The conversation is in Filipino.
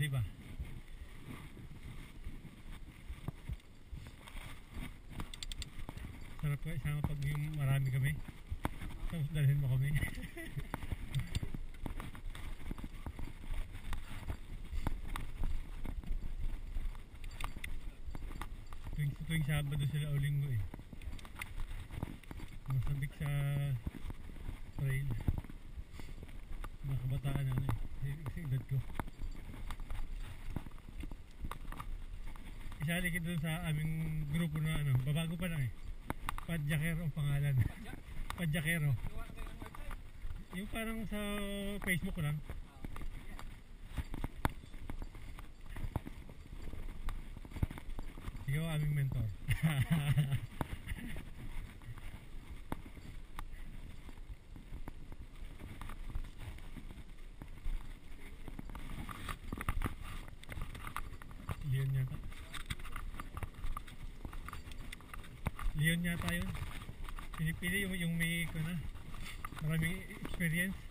di ba? Sarap ko isama pag yung marami kami. Tapos dalhin mo kami. tuwing Sabado sila o Linggo eh. Masabik sa trail. Mga kabataan ano eh. Kasi edad ko. Isali kita dun sa aming grupo na ano. Babago pa lang eh. Padjakero ang pangalan. Padjakero. Yung parang sa Facebook lang. Ikaw aming mentor. Leon yata. Leon yata yun. Pinipili yung may maraming experience.